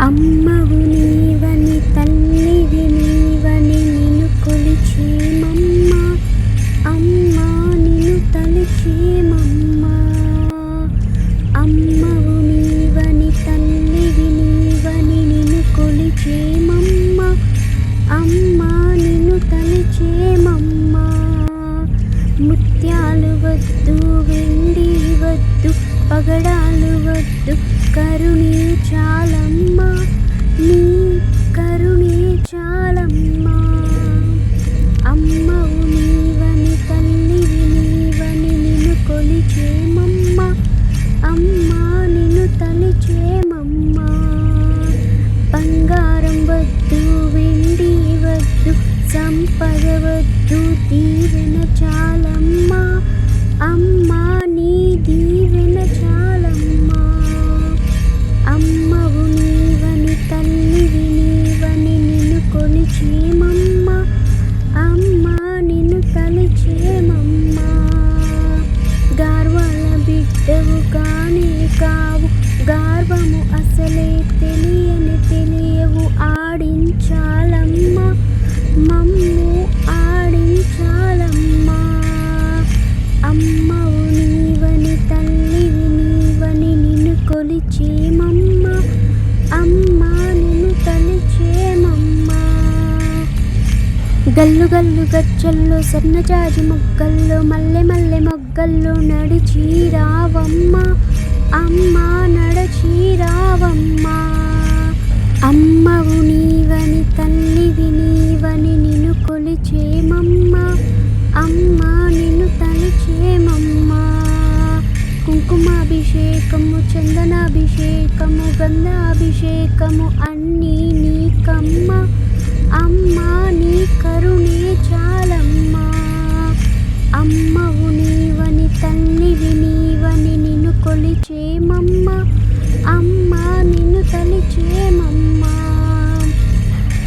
అమ్మవు నీవని తల్లివి నీవని నిన్ను కొలిచేమమ్మ. అమ్మా నిన్ను తలిచేమమ్మ. అమ్మవు నీవని తల్లివి నీవని నిన్ను కొలిచేమమ్మ. అమ్మా నిన్ను తలిచేమమ్మ. ముత్యాలు వద్దు వెండి వద్దు పగడాలు వద్దు కరుణే చాలమ్మా. నీ కరుణే చాలమ్మా. అమ్మవు నీవని తల్లివి నీవని నిన్ను కొలిచేమమ్మ. అమ్మా నిన్ను తలిచేమమ్మ. బంగారం వద్దు వెండి వద్దు సంపద వద్దు దీవెన చాలమ్మా. అమ్మా నీ దీవెన చాలమ్మా. అమ్మవు నీవని తల్లివి నీవని నిన్ను కొలిచేమమ్మ. అమ్మా నిన్ను తలిచేమమ్మ. గార్వాల బిడ్డవు కానే కావు గార్వము అసలే తెలియవు ఆడించాలమ్మా. మమ్ము ఆడించాలమ్మా. అమ్మవు నీవని తల్లివి నీవని నిన్ను కొలిచేమమ్మ. అమ్మా నిన్ను తలిచేమమ్మ. గల్లు గల్లు గజ్జల్లో సన్నజాజి మొగ్గల్లో మల్లె మల్లె మొగ్గల్లో నడిచి రావమ్మ. అమ్మా నడచి రావమ్మ. అమ్మవు నీవని తల్లివి నీవని నిన్ను కొలిచేమమ్మ. అమ్మా నిన్ను తలిచేమమ్మ. కుంకుమాభిషేకము చందనాభిషేకము గంధాభిషేకము అన్నీ నీకమ్మ. అమ్మా నీ కరుణే చాలమ్మా. అమ్మవు నీవని తల్లివి నీవని నిన్ను కొలిచేమమ్మ. అమ్మా నిన్ను తలిచేమమ్మ.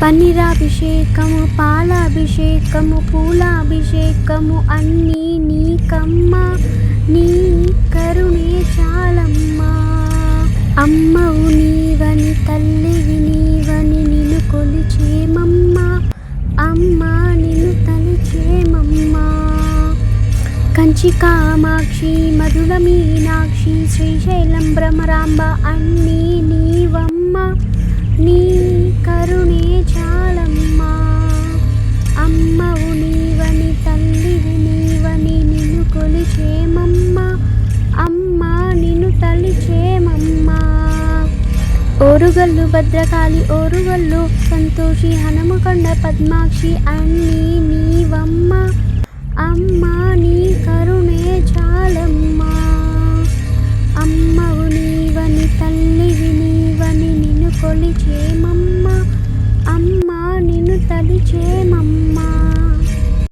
పన్నీరాభిషేకము పాలాభిషేకము పూలాభిషేకము అన్నీ నీకమ్మ. నీ కరుణే చాలమ్మా. అమ్మవు నీవని తల్లివి నీవని నిన్ను కొలిచేమమ్మ. అమ్మా నిన్ను తలిచేమమ్మ. కంచి కామాక్షి మధుర మీనాక్షి శ్రీశైలం భ్రమరాంబ అన్నీ నీవమ్మ. నీ కరుణే చాలమ్మా. అమ్మవు నీవని తల్లివి నీవని నిన్ను కొలిచేమమ్మ. అమ్మా నిన్ను తలిచేమమ్మ. ఓరుగల్లు భద్రకాళి ఓరుగల్లు సంతోషి హనుమకొండ పద్మాక్షి అన్నీ నీవమ్మ. అమ్మా నీ కరుణే చాలమ్మా. అమ్మవు నీవని తల్లివి నీవని నిన్ను కొలిచేమమ్మ. అమ్మా నిన్ను తలిచేమమ్మ.